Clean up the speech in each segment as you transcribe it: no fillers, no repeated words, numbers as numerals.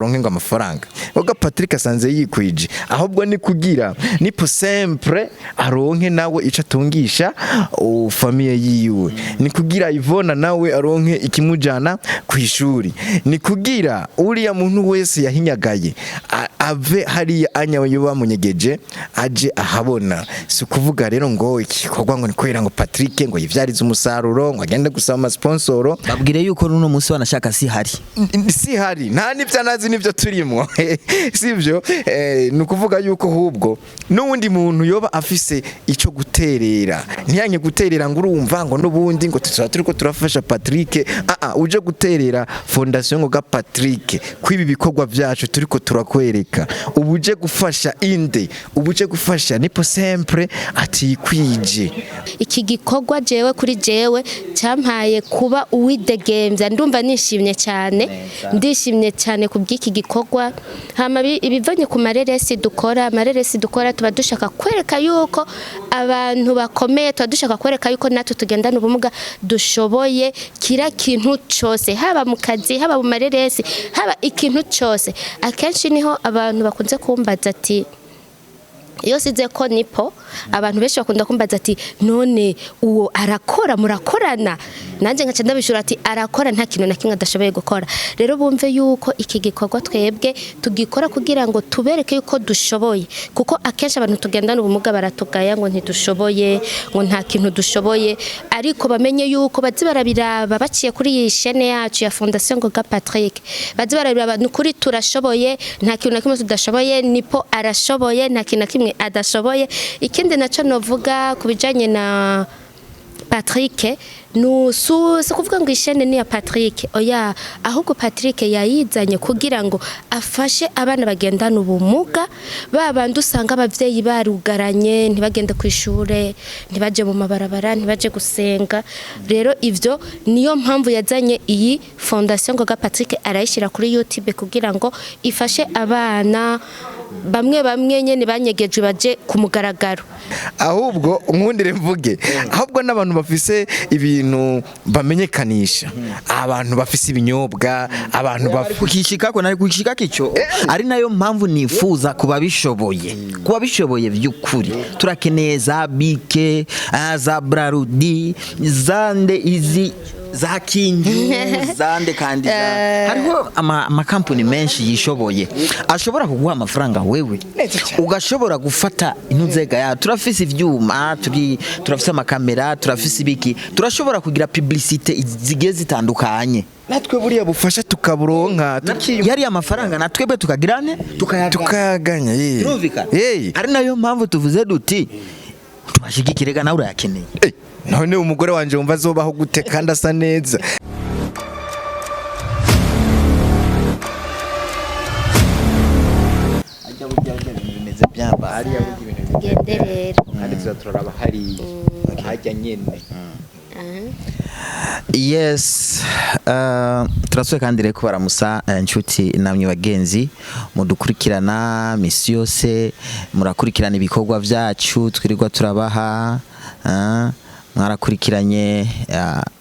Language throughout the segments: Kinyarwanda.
ronke ngo amafaranga oga Patrick asanze yikwije ahubwo ni kugira Nipo sempre aronke nawe ica tungisha famille yiwe ni kugira Ivona nawe aronke ikimujana kwishuri ni kugira uriya muntu wese yahinyagaye ave hariya anyawe bamunyegeje aje ahabona si kuvuga rero ngo igikorwa ngo ni kwera ngo Patrick ngo yivyarize umusaruro ngo agende gusaba ama sponsoro babwire yuko runo munsi wanashaka si hari nta nivyanazi nivyo turimo sivyo nukuvuga yuko hubwo nuwundi muntu yoba afise ico guterera ntiyanye guterera ngo urumva ngo nubundi ngo turiko turafasha Patrick uje guterera fondation ngo ga Patrick kwibi bikorwa vyacu turiko turakwereka ubuje gufasha inde ubuje gufasha Nipo sempre atikwije iki gikorwa jewe kuri jewe cyampaye kuba uwidegemvya ndumva nishimye cyane kubw'iki gikorwa hama ibivanye ku mareresi dukora tuba dushaka kwereka yuko abantu bakomeye tuba dushaka kwereka yuko natwe tugendana ubumuga dushoboye kira kintu cyose haba mu kazi haba mu mareresi haba ikintu cyose akenshi niho abantu bakunze kumbaza ati iyo size ko Nipo abantu benshi bakunda kumbaza ati none uwo arakora murakorana nanje nkaca ndabishura ati arakora nta kintu na kimwe adashoboye gukora rero bumve yuko iki gikorwa twebwe tugikora kugira ngo tubereke yuko dushoboye kuko akenshi abantu tugendana ubumuga baratugaya ngo ntidushoboye ngo nta kintu dushoboye ariko bamenye yuko bazi barabiraba baciye kuri iyi chaîne yacu ya Fondation ngo ga Patrick bazi barabiraba nukuri turashoboye nta kintu na kimwe tudashoboye Nipo arashoboye nta kintu na kimwe adashoboye ikindi naco novuga kubijanye na Patrick nusu kuvuga ngo ishene ni ya Patrick oya ahubwo Patrick yayizanye kugira ngo afashe abana bagendana ubumuga babandi usanga abavyeyi barugaranye ntibagende kwishure ntibaje mu mabarabara ntibaje gusenga rero ivyo niyo mpamvu yazanye iyi Fondation ngo ga Patrick arayishira kuri YouTube kugira ngo ifashe abana bamwe nyene banyegejwe baje ku mugaragaro ahubwo nkundire mvuge ahubwo n'abantu bafise ibintu bamenyekanisha abantu bafise ibinyobwa abantu kukishikako nari kukishika kico ari nayo mpamvu nifuza kuba bishoboye by'ukuri turakeneye za bike za brarudi zande izi za kingi zande kandi hariho ama Campony menshi yishoboye ashobora kuguha amafaranga wewe ugashobora gufata intuzega ya turafise ivyuma turafise amakamera turafise ibiki turashobora kugira publicité zigeze zitandukanye natwe buriya bufasha tukaburonka yari amafaranga natwebwe tukagirane tukayaganya ari nayo mpamvu tuvuze duti tubashigikirega nawe urayakeneye none umugore wanje wumva azobaho gute kandi asa neza ajya burya bimeze byamba ari yabugira ibintu genderera kandi tuzaturaba hari hajya nyene yes turasuye kandi reko baramusa inshuti namwe bagenzi mudukurikirana misi yose murakurikirana ibikorwa vyacu twirirwa turabaha mwarakurikiranye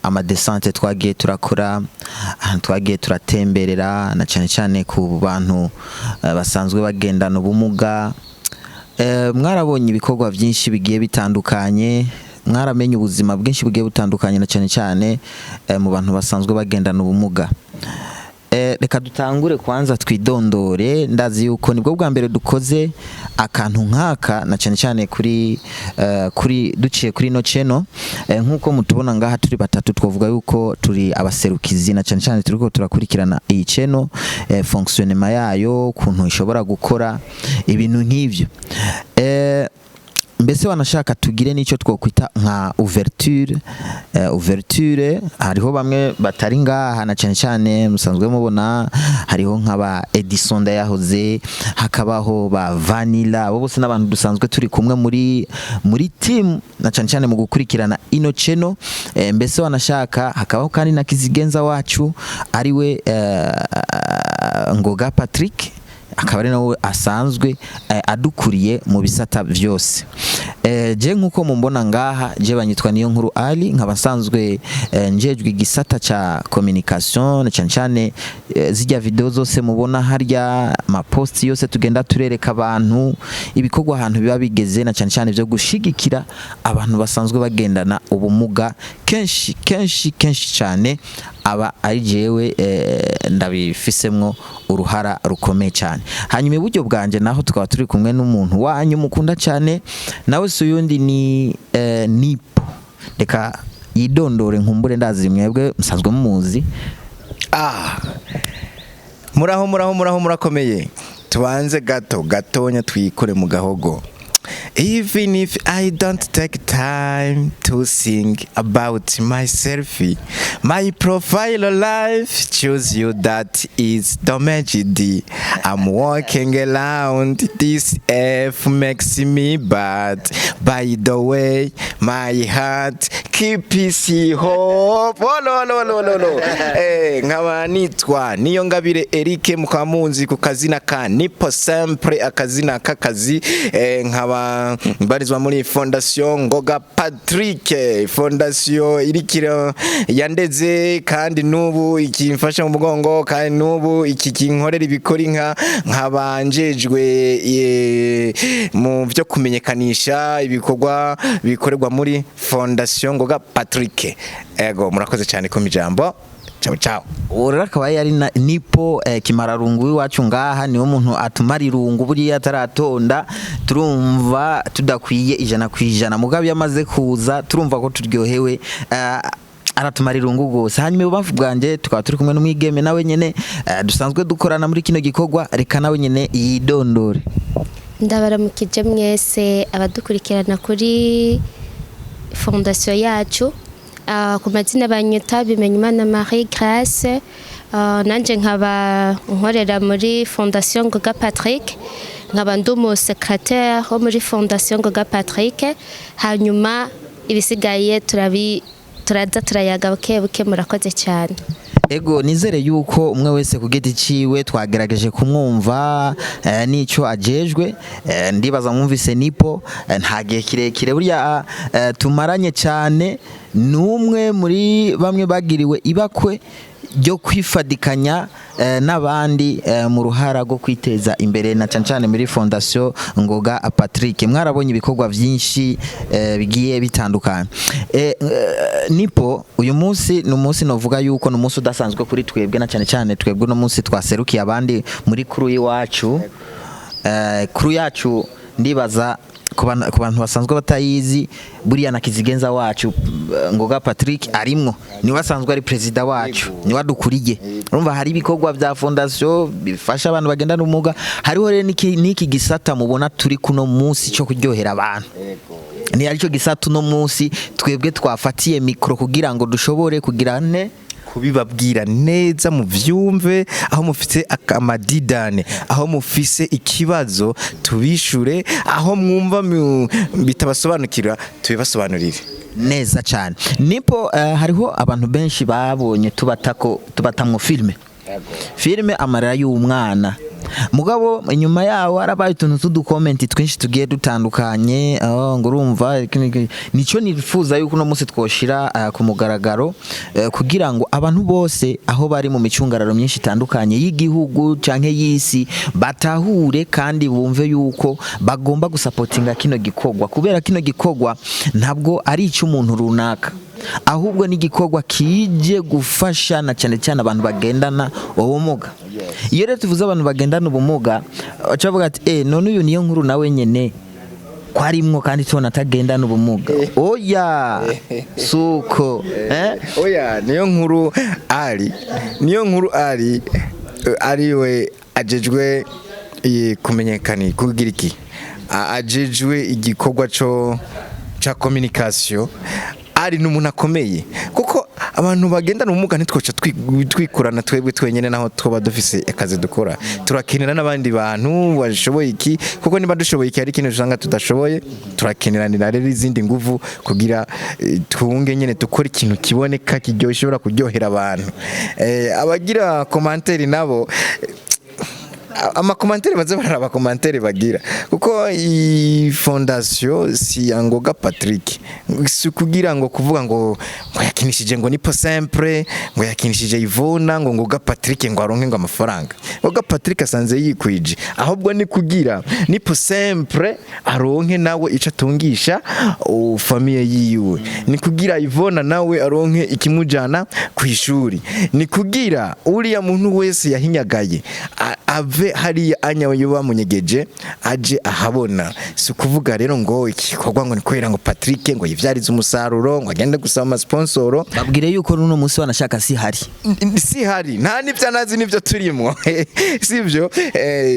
amadesante twagiye turakora twagiye turatemberera na cyane ku bantu basanzwe bagendana ubumuga mwarabonye ibikorwa byinshi bigiye bitandukanye mwaramenye ubuzima bwinshi bugiye butandukanye na cyane mu bantu basanzwe bagendana ubumuga reka dutangure kwanza twidondore ndazi yuko nibwo bwa mbere dukoze akantu nkaka na cyane kuri duciye kuri no channel nkuko mutubona ngaha turi batatu twovuga yuko turi abaserukizi na cyane turiko turakurikirana iyi channel fonctionnement yayo kuntu ishobora gukora ibintu nk'ivyo mbese wanashaka tugire nico twokwita nka ouverture hariho bamwe batari ngaha na cyane musanzwe mubona hariho nk'aba Edison yahoze hakabaho ba Vanilla abo bose n'abantu dusanzwe turi kumwe muri team na cyane mu gukurikirana ino channel mbese wanashaka hakabaho kandi na kizigenza wacu ariwe ngo ga Patrick akaba ari nawe asanzwe adukuriye mu bisata byose. Je nkuko mumbona ngaha je banyitwa niyo nkuru Ali, nkaba nsanzwe njejwe igisata ca communication cyane cyane zijya video zose mubona harya post yose tugenda turereka abantu ibikorwa ahantu biba bigeze, na cyane cyane byo gushigikira abantu basanzwe bagendana ubumuga. Kenshi cyane aba ari jewe ndabifisemwo uruhara rukomeye cyane. Hanyuma iburyo bwanje naho tukaba turi kumwe n'umuntu wanyu mukunda cyane, nawe suyundi ni Nipo. Reka yidondore nkumbure, ndazi mwebwe musanzwe mumuzi. Murakomeye. Tubanze gatonya twikore mu gahogo. Even if I don't take time to think about myself, my profile life shows you that is damaged. I'm walking around this earth makes me bad. By the way, my heart keeps hope. No. Nkaba nitwa Niyongabire Eric mukamunzi ku kazina ka Nipo sempre, akazina kakazi. Nkaba mbarizwa muri fondation Ngoga Patrick, fondation irikira yandeze kandi nubu ikimfasha mu mugongo, kandi nubu iki kinkorera ibikori nkabanjejwe mu byo kumenyekanisha ibikorwa bikorerwa muri fondation Ngoga Patrick. Ego murakoze cyane ko mijambo. Ciao. Ora akaba yari Nipo kimararungu iwacu ngaha, niwo muntu atumara irungu buriya ataratonda, turumva tudakwiye 100%. Mugabe yamaze kuza turumva ko turyohewe, aratumara irungu gose. Hanyuma ubavu bwanje tukaba turi kumwe n'umwigeme nawe nyene dusanzwe dukorana muri kino gikorwa. Reka nawe nyene yidondore. Ndabaramukije mwese abadukurikirana kuri fondation yacu. Ku mazina banyita Bimenyimana Marie Grace, nanje nkaba nkorera muri fondation Ngoga Patrick, nkaba ndumu secrétaire ho muri fondation Ngoga Patrick. Hanyuma ibisigaye turaza turayaga buke murakoze cyane. Ego nizere yuko umwe wese ku giti ciwe twagerageje kumwumva nico ajejwe. Ndibaza mwumvise Nipo nta gihe kirekire burya tumaranye cyane, numwe muri bamwe bagiriwe ibakwe ryo kwifadikanya n'abandi mu ruhara rwo kwiteza imbere, na cyane muri fondation Ngoga Patrick. Mwarabonye ibikorwa byinshi bigiye bitandukanye. Nipo uyu munsi numunsi novuga yuko numunsi udasanzwe kuri twebwe, na cyane twebwe no munsi twaserukiye abandi muri kuru yiwacu. Kuru yacu ndibaza ku bantu basanzwe batayizi, buriya na kizigenza wacu Ngoga Patrick arimwo, ni wasanzwe ari president wacu, ni wadukuriye. Urumva hari ibikorwa bya fondation bifasha abantu bagenda n'umuga. Hariho rero niki gisata mubona turi kuno munsi cyo kuryohera abantu. Ni arico gisata no munsi twebwe twafatiye mikro kugira ngo dushobore kugira kubibabwira neza mu vyumve, aho mufite akamadidane, aho mufise ikibazo tubishure, aho mwumva bitabasobanukira tubibasobanurire neza cyane. Nipo hariho abantu benshi babonye tubatamwo filme Amarira y'umwana. Mugabo inyuma yawo arabaye utuntu tudukomenti twinshi tugiye dutandukanye. Ngo urumva nico nifuza yuko no munsi twoshira ku mugaragaro kugira ngo abantu bose aho bari mu micungararo myinshi itandukanye y'igihugu canke y'isi batahure kandi bumve yuko bagomba gusapotinga kino gikorwa, kubera kino gikorwa ntabwo ari icy'umuntu runaka, ahubwo n'igikorwa kije gufasha na cyane abantu bagendana ubumuga. Iyo rero tuvuze abantu bagendana ubumuga bacavuga ati none uyu niyo nkuru nawe nyene kwarimwo kandi tubona atagendana ubumuga. Oya suko oya niyo nkuru ariwe ajejwe kumenyekana kugira iki, ajejwe igikorwa ca communication, ari n'umuntu akomeye, kuko abantu bagendana ubumuga ntitwoca twikurana twebwe twenyene naho twoba dufise akazi dukora. Turakenera n'abandi bantu bashoboye iki, kuko niba dushoboye iki ari ikintu usanga tudashoboye, turakeneranira rero izindi nguvu kugira twunge nyene dukora ikintu kiboneka kiryoshobora kuryohera abantu. Abagira commentaire nabo amakomantere baze baraba komantere bagira kuko i fondation si yangoga Patrick si kugira ngo kuvuga ngo yakinishije ngo Nipo sempre ngo yakinishije Ivona ngo ngoga Patrick ngo aronke ngo amafaranga ngoga Patrick asanze yikwije ahubwo ni kugira Nipo sempre aronke nawe ica tungisha famille yiwe ni kugira Ivona nawe aronke ikimujana kwishuri ni kugira uriya muntu wese yahinyagaye ave hariya anya yoba munyegeje aje ahabona si kuvuga rero ngo ikikorwa ngo nikwera ngo Patrick ngo yivyarize umusaruro ngo agende gusaba ama sponsor babwire yuko runo munsi wanashaka si hari nta nivyo nazi nivyo turimo sivyo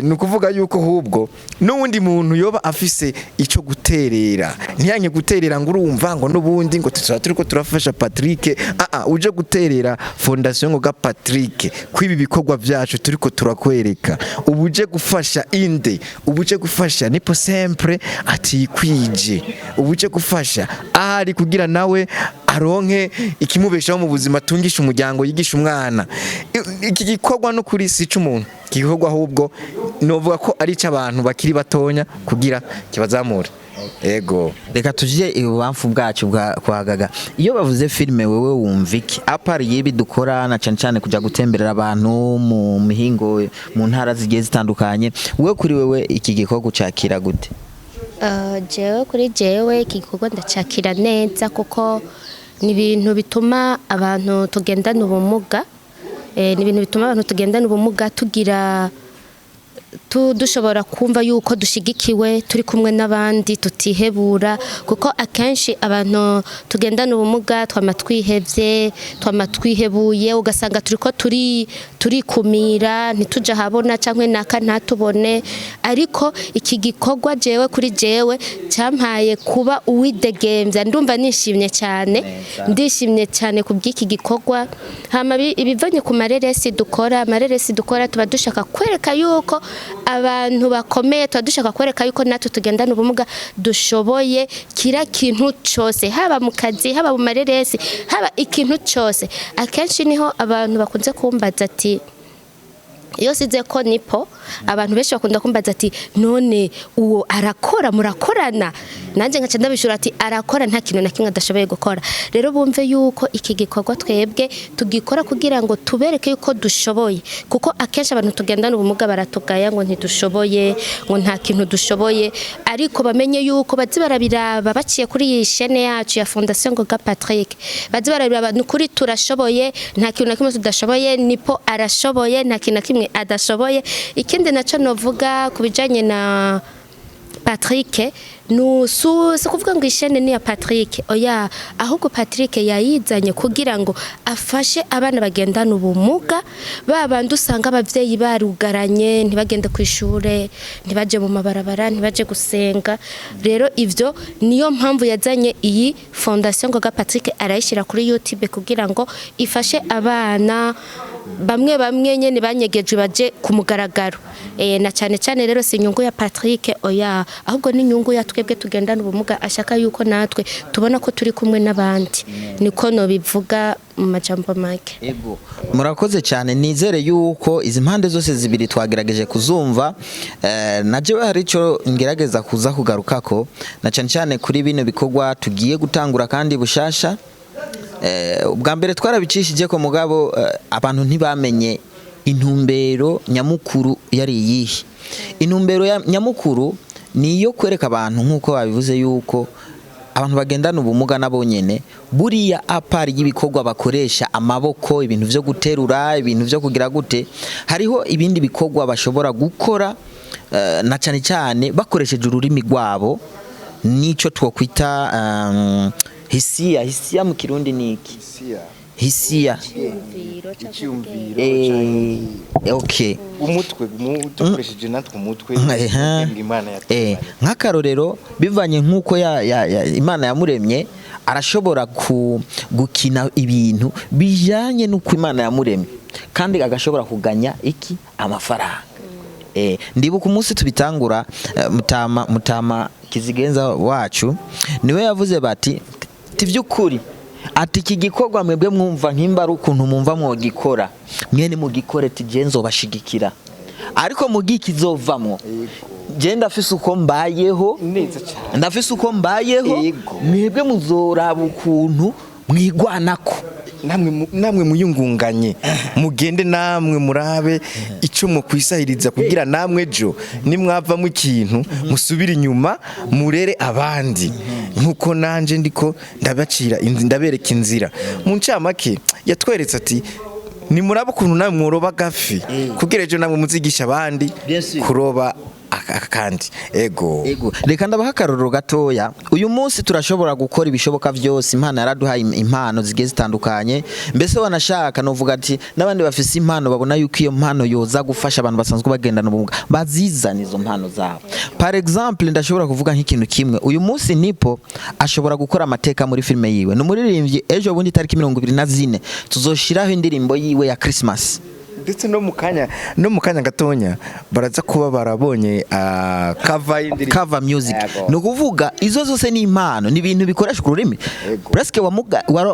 ni kuvuga yuko hubwo n'uwundi muntu yoba afise ico guterera ntiyanye guterera ngo urumva ngo n'ubundi ngo turiko turafasha Patrick uje guterera fondation ngo ga Patrick kwibi bikorwa vyacu turiko turakwereka ubuje gufasha inde ubuje gufasha Nipo sempre atikwije ubuje gufasha ari kugira nawe aronke ikimubeshaho mu buzima tungisha umuryango yigisha umwana iki gikorwa no kuri si cy'umuntu gikorwa ahubwo novuga ko ari cy'abantu bakiri batonya kugira kibazamura ego reka tujye ibubamfu bwacu kwagaga iyo bavuze filme wewe wumva iki apart yibi dukora na cyane kujya gutemberera abantu mu mihingo mu ntara zigiye zitandukanye wewe kuri wewe iki gikorwa cyakira gute jewe kuri jewe iki gikorwa ndacakira neza kuko ni ibintu bituma abantu tugendana ubumuga tugira dushobora kumva yuko dushigikiwe turi kumwe n'abandi tutihebura kuko akenshi abantu tugendana ubumuga twamatwihevye twihebuye ugasanga turiko turikumira ntituja habona cankwe naka ntatubone ariko iki gikorwa jewe kuri jewe cyampaye kuba uwidegemvya ndumva nishimye cyane kubw'iki gikorwa hama ibivanye ku mareresi dukora tuba dushaka kwereka yuko abantu bakomeye tuba dushaka kwereka yuko natwe tugendana ubumuga dushoboye kira kintu cyose haba mu kazi haba mu mareresi haba ikintu cyose akenshi niho abantu bakunze kumbaza ati iyo size ko Nipo abantu benshi bakunda kumbaza ati none uwo arakora murakorana nanje nkaca ndabishura ati arakora nta kintu na kimwe adashoboye gukora rero bumve yuko iki gikorwa twebwe tugikora kugira ngo tubereke yuko dushoboye kuko akenshi abantu tugendana ubumuga baratugaya ngo ntidushoboye ngo nta kintu dushoboye ariko bamenye yuko bazi barabiraba baciye kuri iyi chaîne yacu ya Fondation ngo ga Patrick bazi barabiraba nukuri turashoboye nta kintu na kimwe tudashoboye Nipo arashoboye nta kintu na kimwe adashoboye ikindi naco novuga kubijanye na Patrick si kuvuga ngo ishene ni ya Patrick oya ahubwo Patrick yayizanye kugira ngo afashe abana bagendana ubumuga babandi usanga abavyeyi barugaranye ntibagende ku ishure ntibaje mu mabarabara ntibaje gusenga rero ivyo niyo mpamvu yazanye iyi Fondation ngo ga Patrick arayishira kuri YouTube kugira ngo ifashe abana bamwe nyene banyegejwe baje ku mugaragaro na cyane rero si inyungu ya Patrick oya ahubwo ni inyungu ya twebwe tugendana ubumuga ashaka yuko natwe tubona ko turi kumwe n'abandi niko no bivuga mu majambo make ego murakoze cyane nizere yuko izi mpande zose zibiri twagerageje kuzumva najewe hari ico ngerageza kuza kugarukako na cyane kuri bino bikorwa tugiye gutangura kandi bushasha ubwa mbere twarabicishije ko mugabo abantu ntibamenye intumbero nyamukuru yari yihe intumbero ya nyamukuru niyo kwereka abantu nkuko babivuze yuko abantu bagendana ubumuga nabo nyene buriya apari y'ibikorwa bakoresha amaboko ibintu vyo guterura ibintu vyo kugira gute hariho ibindi bikorwa bashobora gukora na cyane bakoresheje ururimi rwabo nico twokwita hisia mu kirundi niki hisia okay umutwe dukoresheje natwe umutwe Imana nk'akarorero bivanye nkuko Imana yamuremye arashobora gukina ibintu bijanye nuko Imana yamuremye kandi agashobora kuganya iki amafaranga ndibuka umunsi tubitangura mutama kizigenza wacu niwe yavuze bati tivyukuri ati iki gikorwa mwebwe mwumva nkimba ari ukuntu mumva mwogikora mwene mugikore tigenzo bashigikira ariko mugi kizovamwo je ndafise uko mbayeho neza cyane ndafise uko mbayeho mwebwe muzoraba ukuntu mwigwanako namwe muyungunganye mugende namwe murabe ico mu kwisahiriza kugira namwe jo nimwavamo ikintu musubira inyuma murere abandi nkuko nanje ndiko ndabacira ndabereka inzira mu ncamake yatweretse ati ni muraba ukuntu namwe muroba gafi kugira ejo namwe muzigisha abandi kuroba kandi ego reka ndabaha akarorero gatoya uyu munsi turashobora gukora ibishoboka byose impano yaraduhaye impano zigiye zitandukanye mbese wanashaka novuga ati nabandi bafise impano babona yuko iyo mpano yoza gufasha abantu basanzwe bagendana ubumuga bazizana izo mpano zabo par exemple ndashobora kuvuga nk'ikintu kimwe uyu munsi Nipo ashobora gukora amateka muri filme yiwe no muririmbyi ejo bundi tariki 24 tuzoshiraho indirimbo yiwe ya Christmas ndetse no mukanya gatonya baraza kuba barabonye cover music no kuvuga izo zose ni impano ni ibintu bikoresha ku rurimi presque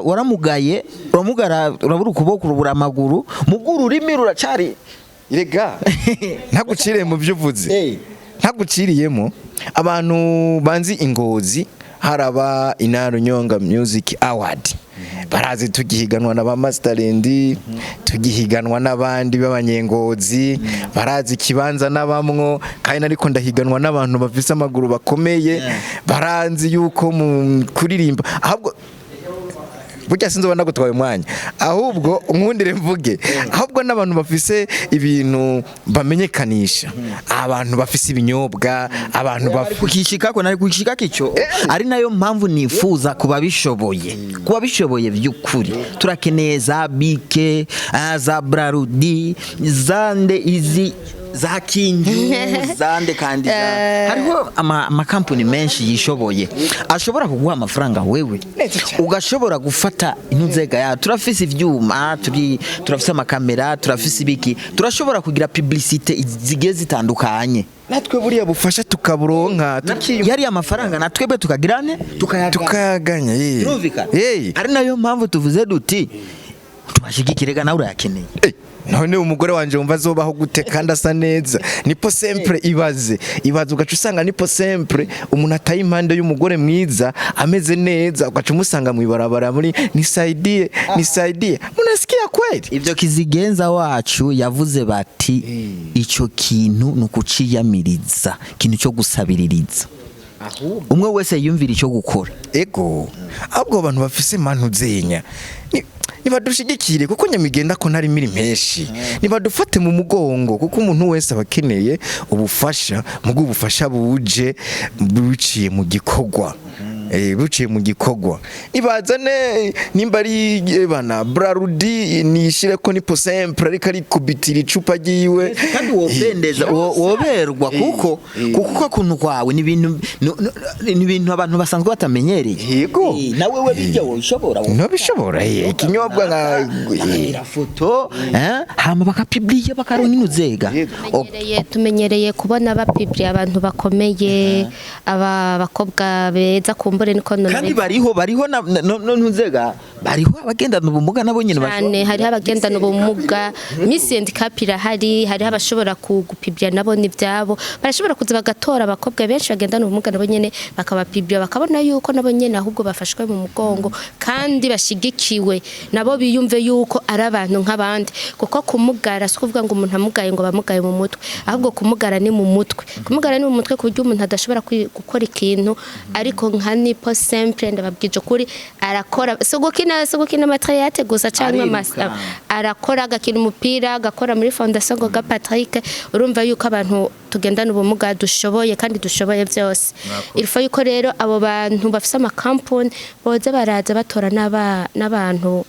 waramugaye urabura ukuboko urabura amaguru mu bw'ururimi ruracari irega ntaguciriye mu byuvuze ntaguciriyemo abantu banzi ingozi haraba Intara Nyonga Music Award barazi tugihiganwa na ba Masterland tugihiganwa n'abandi b'abanyengozi barazi kibanza nabamwo kandi nariko ndahiganwa n'abantu bafise amaguru bakomeye baranzi yuko mu kuririmba ahubwo burya sinzo bana gutwaye umwanya ahubwo nkundire mvuge ahubwo n'abantu bafise ibintu bamenyekanisha abantu bafise ibinyobwa abantu bakukishika ko nari kukishika kico ari nayo mpamvu nifuza kuba bishoboye by'ukuri turakeneye za bike za brarudi zande izi za kingi zande kandi hariho ama Campony menshi yishoboye ashobora kuguha amafaranga wewe ugashobora gufata inuzega ya turafise ivyuma turafise amakamera turafise ibiki turashobora kugira publicité zigiye zitandukanye natwe buriya bufasha tukaburonka yari amafaranga natwebwe tukagirane tukayaganya ari nayo mpamvu tuvuze duti tubashigikirega nawe urayakeneye none umugore wanje wumva azobaho gute kandi asa neza Nipo sempre ibaze ugaca usanga Nipo sempre umuntu ataye impande y'umugore mwiza ameze neza ugaca umusanga mu ibarabara muri nisaidie munasikia kweli ivyo kizigenza wacu yavuze bati ico kintu nukuciyamiriza kintu cyo gusabiririza umwe wese yumvira ico gukora ego ahubwo abantu bafise mantu zenya nibadushigikire kuko nyamigenda ko ntari miri menshi nibadufate mu mugongo kuko umuntu wese abakeneye ubufasha mugo ubufasha buje buciye mu gikorwa buciye mu gikorwa nibazane nimba ari bana brarudi nishire ko Nipo sempre ariko ari kubitira icupa giwe kandi wopendeza woberwa kuko kuntu kwawe ni ibintu abantu basanzwe batamenyereye yego nawe we bijya woshobora no bishobora ikinyobwa nka foto hama bakapibliye bakaronka inuzega tumenyereye kubona bapibliye abantu bakomeye aba bakobwa beza kumbure niko none kandi bariho nuzega bariho abagendana ubumuga nabo nyine cyane hari abagendana ubumuga Miss Handicap hari abashobora kugupibya nabo nibyabo barashobora kuza bagatora abakobwa benshi bagendana ubumuga nabo nyene bakabapibya bakabona yuko nabo nyene ahubwo bafashwe mu mugongo kandi bashigikiwe nabo biyumve yuko ari abantu nk'abandi kuko kumugara si kuvuga ngo umuntu amugaye ngo bamugaye mu mutwe ahubwo kumugara ni mu mutwe kuburyo umuntu adashobora gukora ikintu ariko nka Nipo sempre ndababwije kuri arakora sogokina matriyate gusa cyangwa amasa arakora agakina umupira agakora muri fondation ngo Patrick urumva yuko abantu tugendana ubumuga dushoboye kandi dushoboye byose ilfo yuko rero abo bantu bafise ama Campony boza baraza batora n'abantu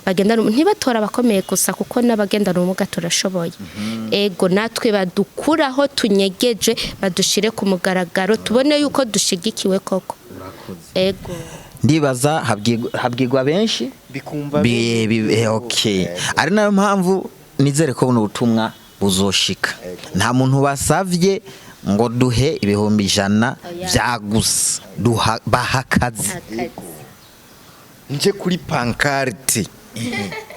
bagendana ntibatora abakomeye gusa kuko n'abagendana ubumuga turashoboye ego natwe badukuraho tunyegeje badushire ku mugaragaro tubone yuko dushigikiwe koko ego ndibaza habwirwa benshi bikumva okay ari nayo mpamvu nizere ko buno butumwa buzoshika nta muntu basavye ngo duhe 100 byagusa bahakaze nje kuri pancarte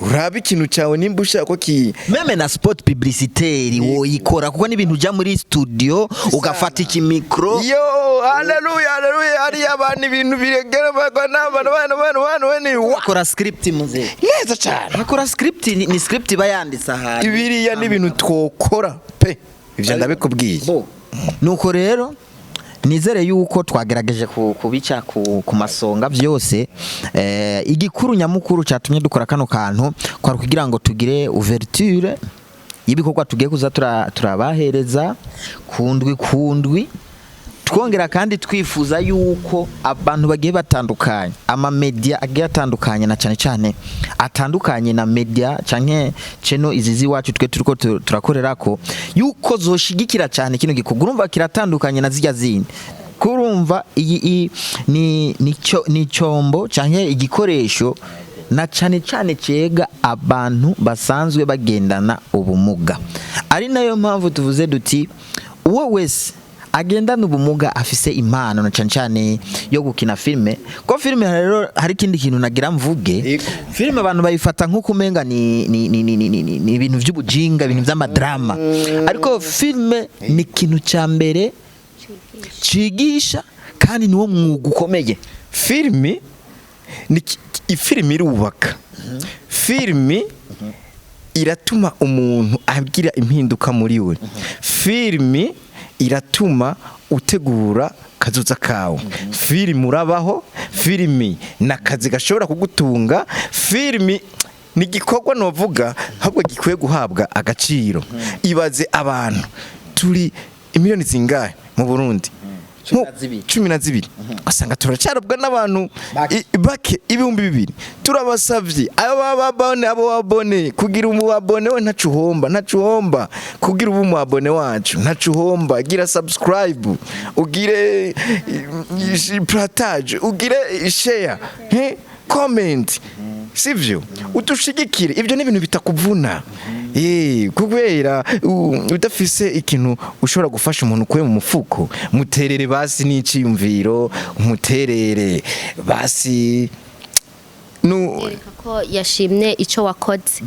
urabe ikintu cyawe nimba ushaka ko meme na spot publicitaire woyikora kuko n'ibintu uja muri studio ugafata iki micro yo haleluya hari abantu ibintu biregera n'abantu wakora script muze neza cyane wakora script ni script bayanditse ahantu ibiriya n'ibintu twokora pe ivyo ndabikubwiye nuko rero nizere yuko twagerageje kubica ku masonga byose igikuru nyamukuru cyatumye dukora kano kantu kwari kugira ngo tugire ouverture y'ibikorwa tugiye kuza turabahereza kundwi twongera kandi twifuza yuko abantu bagiye batandukanye ama media agiye atandukanye na cyane atandukanye na media canke ceno izizi wacu twe turiko turakorerako yuko zoshigikira cyane kino gikorwa urumva kiratandukanye na zijya zindi kurumva iyi ni cyombo canke igikoresho na cyane cega abantu basanzwe bagendana ubumuga ari nayo mpamvu tuvuze duti uwo wese agendana ubumuga afise impano na cyane yo gukina filme ko filme rero hari kindi kintu nagira mvuge filme abantu bayifata nko kumenga ni ibintu by'ubujinga ibintu by'amadrama ariko filme ni ikintu cya mbere cigisha kandi niwo mwuga ukomeye filme ni ifilme irubaka filme iratuma umuntu agira impinduka muri we filme iratuma utegura kazoza kawe filime urabaho filime nakazi gashobora kugutunga filime ni gikorwa novuga ahubwo gikwiye guhabwa agaciro ibaze abantu turi imiliyoni zingahe mu Burundi 12 asanga turacarabwa n'abantu bake ibihumbi 2 turabasavye abo babone kugira umubabone we ntacuhomba kugira umubabone wacu ntacuhomba gira subscribe ugire partage ugire share comment sivyo utushigikire ibyo n'ibintu bitakuvuna kubera udafise ikintu ushobora gufasha umuntu kwe mu mufuko muterere basi n'iciyumviro muterere basi ko yashimye ico wakoze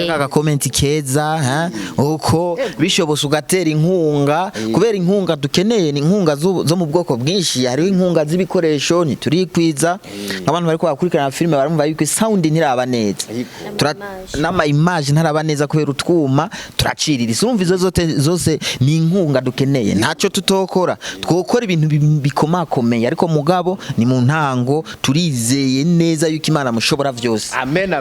shaka comment keza uko bishobose ugatera inkunga kubera inkunga dukeneye ni inkunga zo mu bwoko bwinshi hari inkunga z'ibikoresho ni turikwiza abantu bari kwakurikirana filme barumva yuko sound ntiraba neza nama image ntaraba neza kubera utwuma turacirira isumva izo zose ni inkunga dukeneye ntacyo tutokora twokora ibintu bikomakomeye ariko mugabo ni mu ntango turizeye neza yuko Imana mushobora byose amen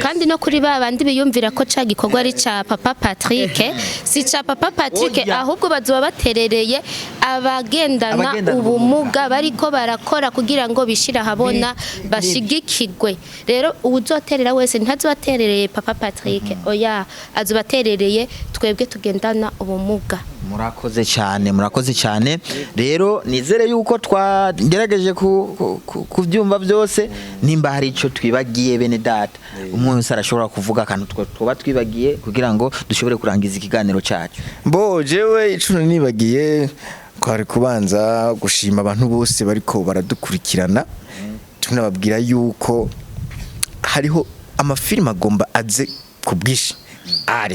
kandi no kuri babandi biyumvira ko ca gikorwa ari ca Papa Patrick si ca Papa Patrick ahubwo bazoba baterereye abagendana ubumuga bariko barakora kugira ngo bishira habona bashigikirwe rero uzoterera wese ntazobaterereye Papa Patrick oya azobaterereye twebwe tugendana ubumuga murakoze cyane rero nizere yuko twagerageje kubyumva byose nimba hari ico twibagiye bene data umwe wese arashobora kuvuga akantu twoba twibagiye kugira ngo dushobore kurangiza ikiganiro cyacu jewe ico nibagiye kwari kubanza gushima abantu bose bariko baradukurikirana tunababwira yuko hariho amafilme agomba aze kubwishi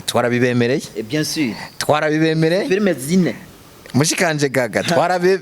twarabibemereye bien sûr twarabibemereye filme zine mushikanje gaga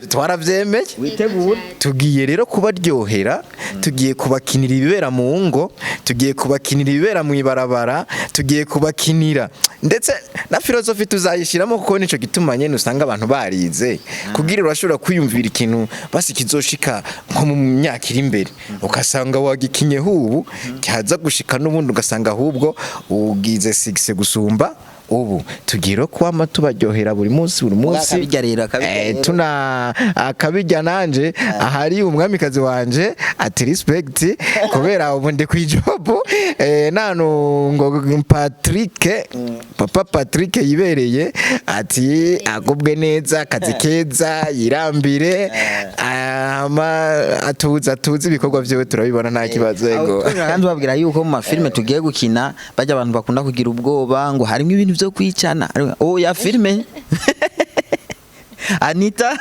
twaravyemeye witegura tugiye rero kubaryohera tugiye kubakinira ibibera mu ngo tugiye kubakinira ibibera mu ibarabara tugiye kubakinira ndetse na filosofi tuzayishiramo kuko nico gituma nyene usanga abantu barize kugira urashobora kwiyumvira ikintu basi kizoshika nko mu myaka iri imbere ukasanga wagikinye hubu cyaza gushika n'ubundi ugasanga ahubwo ugize 6 gusumba ubu tugira kwama tubaryohera buri munsi tuna akabijya nanje ahari umwamikazi wanje ati respect kubera ubu ndi kwijobo nano ngo Papa Patrick yibereye ati agubwe neza kazi keza yirambire atuza ibikorwa byewe turabibona nta kibazo ego kandi babwira yuko mu mafilme tugiye gukina bajya abantu bakunda kugira ubwoba ngo harimo ibintu byo kwicana ya filme Anita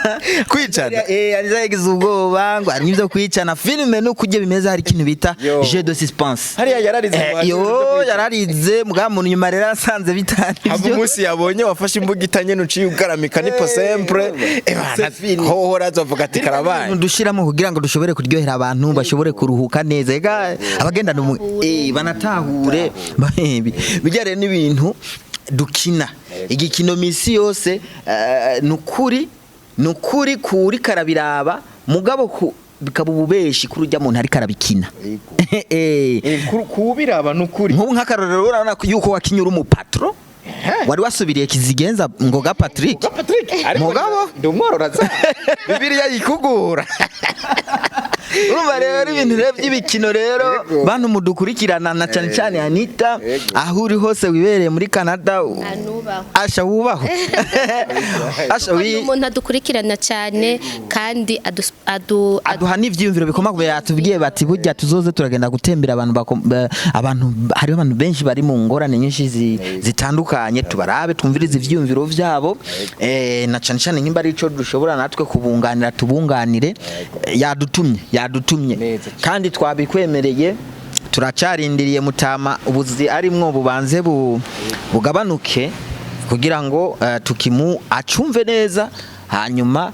kwicana Anita yagize ubwoba ngo harimo ibyo kwicana filime no kujye bimeze hari ikintu bita jeu de suspense hariya yararize yo yararize mugabo muntu nyuma rero asanze bitandije abo munsi yabonye wafashe imbuga itanye nuciye ugaramika nipo sempre hoho razovuga ati karabaye dushiramo kugira ngo dushobore kuryohera abantu bashobore kuruhuka neza ega abagendana banatahure bijyare n'ibintu dukina igikino misi yose nukuri kuri karabiraba mugabo bikaba ububeshi kuri ujya muntu ari karabikina kubiraba nukuri nk'ubu nk'akarorero urabona yuko wakinyura umupatro wari wasubiriye kizigenza ngoga Patrick mugabo ndumwororaza Bibiliya yikugura urumva rero ibintu by'ibikino rero bantu mudukurikirana na cyane cyane Anita aho uri hose wibereye muri Canada asha wubaho asha umuntu adukurikirana cyane kandi aduha n'ivyumviro bikoma kubera yatubwiye bati burya tuzoze turagenda gutembera abantu hari abantu benshi bari mu ngorane nyinshi zitandukanye tubarabe twumvirize ivyumviro vyabo na cyane cyane nk'imba ari ico dushobora natwe kubunganira tubunganire yadutumye kandi twabikwemereye turacarindiriye mutama ubuzi arimwo bubanze bugabanuke kugira ngo tukimu acumve neza hanyuma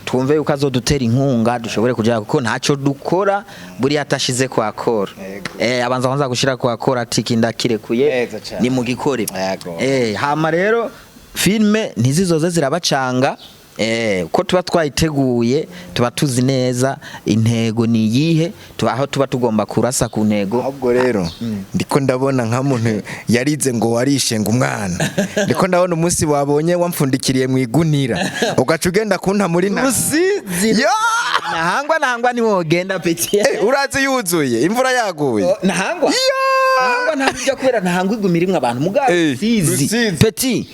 twumve yuko azodutera inkunga dushobore kujya kuko ntacyo dukora buri hatashize kwa kora abanza kwanza gushira kwa kora tiki ndakirekuye ni mu gikore hama rero filme ntizizoze zirabacanga ko tuba twayiteguye tuba tuzi neza intego ni yihe tubaho tuba tugomba kurasa ku ntego ahubwo rero ndiko ndabona nka muntu yarize ngo warishe ngo umwana ndiko ndabona umunsi wabonye wamfundikiriye mu igunira ugaca ugenda kunta muri Rusizi nahangwa ni wogenda peti urazi yuzuye imvura yaguye nahangwa ntabyo kubera nahangwa igumirimwe abantu mugabo Rusizi peti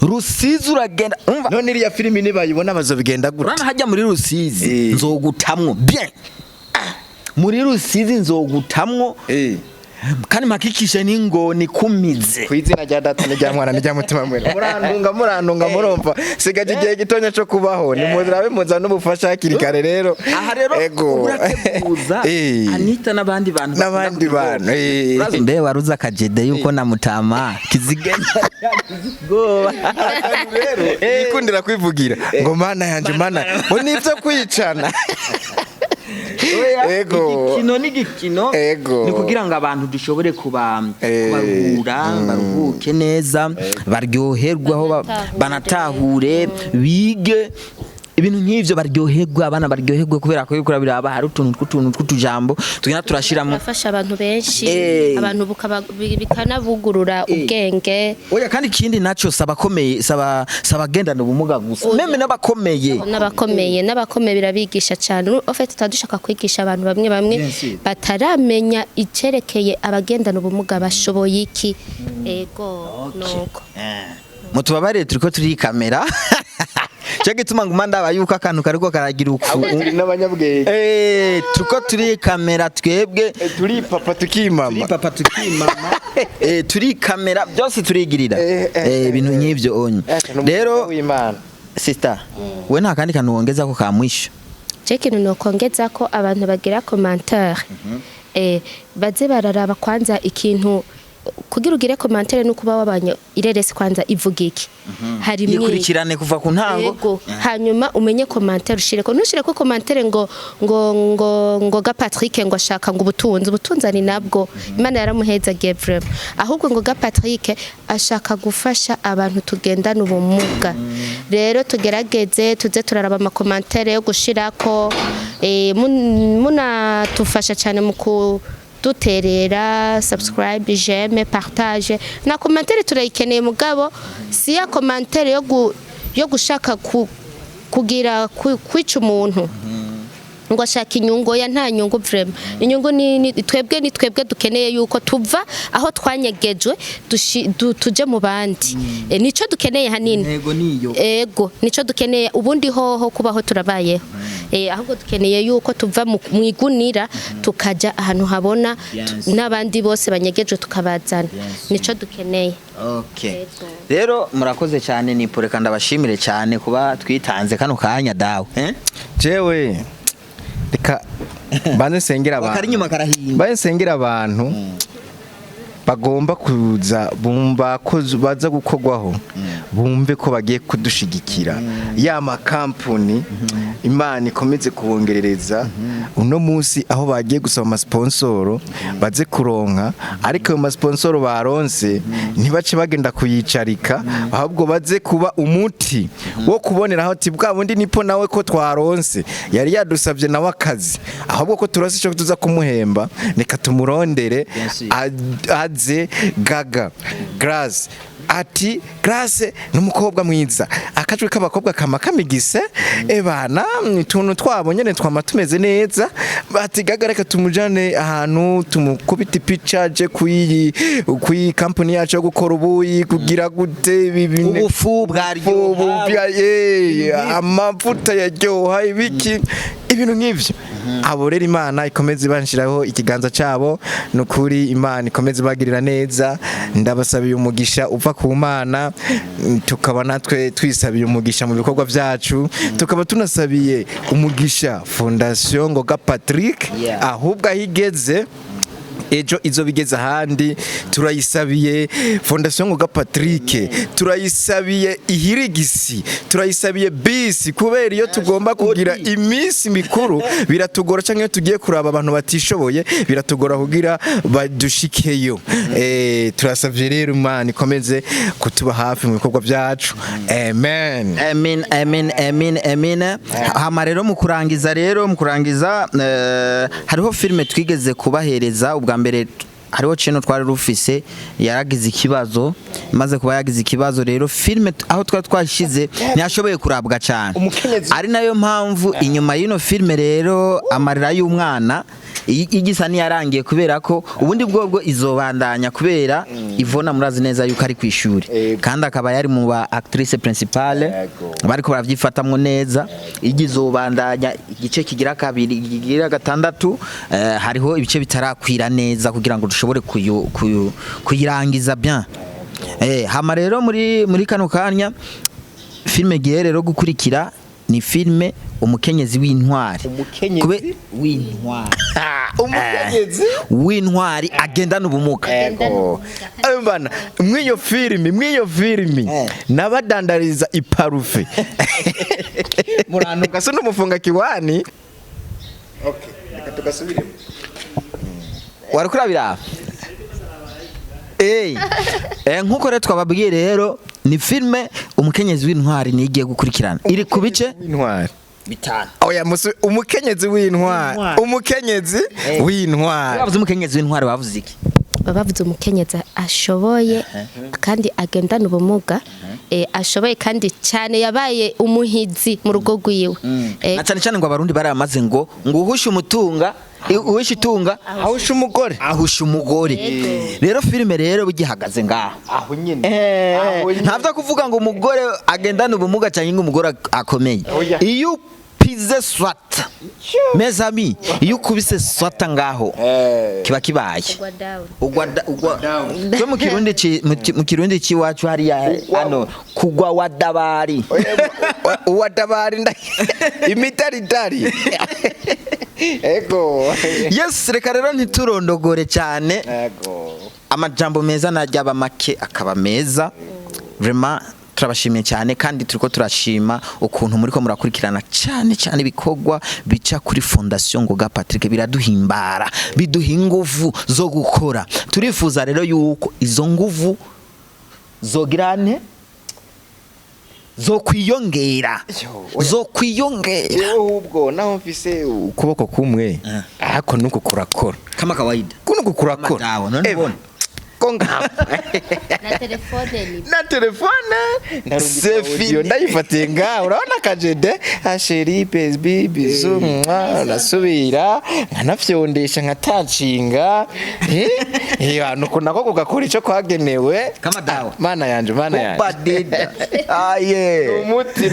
Rusizi uragenda none iriya filimi nibayibona bazobigenda gute urana hajya muri Rusizi nzogutamwo bien muri Rusizi nzogutamwo kandi makikishe n'ingoni kumize kwizina rya data n'ijya mwana n'ijya mutima mwene murandunga murumva sigaje igihe gitonya cyo kubaho ni muzirabe muza n'ubufasha hakiri kare rero aha rero urateguza Anita n'abandi bantu mbe waruza kajede yuko na mutama kizigenda go rero ikundira kwivugira ngo mana yanje mana ngo nivyo kwicana igikino n'igikino ni kugira ngo abantu dushobore kubarura baruhuke neza baryoherwaho banatahure bige ibintu nk'ivyo baryoherwa abana baryoherwe kubera ko yukura biraba hari utuntu tw'utujambo tugenda turashiramo afasha abantu benshi abantu bikanabugurura ubwenge oya kandi ikindi naco sabakomeye sabagendana ubumuga gusa meme n'abakomeye birabigisha cyane ofete tadushaka kwigisha abantu bamwe bataramenya icerekeye abagendana ubumuga bashoboye iki nuko mutubabare turiko turi kamera cyo gituma nguma ndaba yuko akantu kariko karagira uku n'abanyabwenge turiko turi kamera twebwe turi papa tukimama turi kamera byose turigirira ibintu nk'ivyo onye rero sister we nta kandi kantu wongeza ko kamwisha ikintu nokongeza ko abantu bagira commentaire baze bararaba kwanza ikintu kugira ugire commentaire no kuba wabanye ireresi kwanza ivuga iki hari yikurikirane kuva ku ntango hanyuma umenye commentaire ushire ko nushire ko commentaire ngo ga Patrick ngo ashaka ngo ubutunzi ari nabwo Imana yaramuheza Gabriel ahubwo ngo ga Patrick ashaka gufasha abantu tugendana ubumuga rero tugerageze tuze turaraba ama commentaire yo gushirako muna tufasha cyane mu duterera subscribe j'aime partage na commentaire turayikeneye mugabo si ya commentaire yo gushaka kugira kwica umuntu ngo ashaka inyungu ya nta nyungu vraiment inyungu ni twebwe dukeneye yuko tuva aho twanyegejwe tuje mu bandi nico dukeneye hanini ego nico dukeneye ubundi hoho kubaho turabayeho ahubwo dukeneye yuko tuva mu igunira tukaja ahantu habona n'abandi bose banyegejwe tukabazana nico dukeneye. Okay. Rero murakoze cyane Nipo, reka ndabashimire cyane kuba twitanze kano kanya dawe jewe reka banze sengera abantu bagomba kuza bumva ko baza gukorwaho bumve ko bagiye kudushigikira ya Campony Imana ikomeze kubongerereza uno munsi aho bagiye gusaba amasponsoro baze kuronka ariko ayo masponsoro baronse ntibace bagenda kuyicarika ahubwo baze kuba umuti wo kubonera aho ati bwa bundi Nipo nawe ko twaronse yari yadusabye nawe akazi ahubwo ko turose cyo tuza kumuhemba reka tumurondere Gaga Grace ati Grace n'umukobwa mwiza akajwe k'abakobwa kamakamigishe ebana tuntu twabo nyene twama tumeze neza bati Gaga reka tumujane ahantu tumukubita picaje kuyi Campony yacu yo gukora ubuyi kugira gute ubufu bwaryo amavuta yaryoha ibiki ibintu nk'ivyo abo rero Imana ikomeze banshiraho ikiganza cabo nukuri Imana ikomeze bagirira neza ndabasabiye umugisha uva ku Mana tukaba natwe twisabiye umugisha mu bikorwa byacu tukaba tunasabiye umugisha Fondation Ngoga Patrick ahubwo ahigeze ejo izo bigeze ahandi turayisabiye Fondation Ngoga Patrick turayisabiye ihirigisi turayisabiye bisi kubera iyo tugomba kugira iminsi mikuru biratugora cyangwa tugiye kuraba abantu batishoboye biratugora kugira badushikeyo turasavye rero Imana ikomeze kutuba hafi mu bikorwa byacu amen amen amen amen amen. Hama rero mu kurangiza hariho filme twigeze kubahereza ubwa mbere hariho cheno twari rufise yaragize ikibazo maze kuba yagize ikibazo rero filme aho twashize ntiyashoboye kurabwa cyane ari nayo mpamvu inyuma y'ino filme rero Amarira y'umwana igisa niyarangiye kubera ko ubundi bwo izobandanya kubera Ivona murazi neza yuko ari kwishuri kandi akaba yari mu ba actrice principale bariko baravyifatamwe neza igizobandanya igice kigira kabiri kigira gatandatu hariho ibice bitarakwira neza kugira ngo dushobore kuyirangiza bien hama rero muri kano kanya filme giye rero gukurikira ni filme umukenyezi w'intwari w'intwari agendana ubumuga bana mwiyo filimi nabadandariza iparufe muranuka so n'umufunga kiwani okay reka tugasubire warakurabira nkuko rero twababwiye rero ni filme umukenyezi w'intwari nigiye gukurikirana iri ku bice intwari bitanu oya umukenyezi w'intwari bavuze umukenyezi w'intwari bavuze iki bavuze umukenyezi ashoboye kandi agendana ubumuga ashoboye kandi cyane yabaye umuhizi mu rugo rwiwe na cyane ngo abarundi baramaze ngo uhushe umutunga uwishe itunga ahusha umugore rero filme rero bigihagaze ngaho aho nyine ntavyo kuvuga ngo umugore agendana ubumuga cyangwa ngo umugore akomeye iyo pize swata mes amis iyo kubise swata ngaho kiba kibaye ugwa cyo mu kirundi ciwacu hari ano kugwa wadabari uwadabari imitaridari ego yes reka rero ntiturondogore cyane amajambo meza najyaba make akaba meza vraiment turabashimiye cyane kandi turiko turashima ukuntu muri ko murakurikirana cyane ibikorwa bica kuri Fondation Ngoga Patrick biraduhimbara biduha inguvu zo gukora turifuza rero yuko izo nguvu zogirane zo kwiyongera ubwo naho mfise ukuboko kumwe ariko nuko kurakora kama kawaida kuno kurakora ko ngapfa na telefone ni na telefone Sefi. ndayifatiye ngaho urabona akajede asheri pesbi bizu nasubira nkanafyondesha nkatacinga nuko nako kugakora icyo kwagenewe Kama dawa. mana yanje Badida. Aye. n'umuti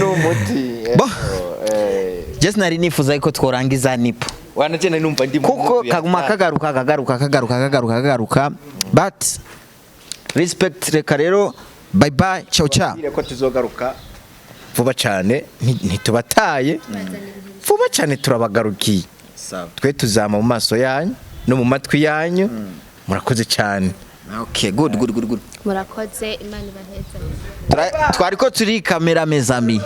Just nari nifuza ko tworangiza Nipo. wanagenda numva ndi Kuko kaguma kagaruka. But respect reka rero bye bye ciao ciao. ko tuzogaruka vuba cyane ntitubataye vuba cyane turabagarukiye twe tuzama mu maso yanyu no mu matwi yanyu murakoze cyane. Okay, good. murakoze imana ibaheze Twariko turi kamera mes amis.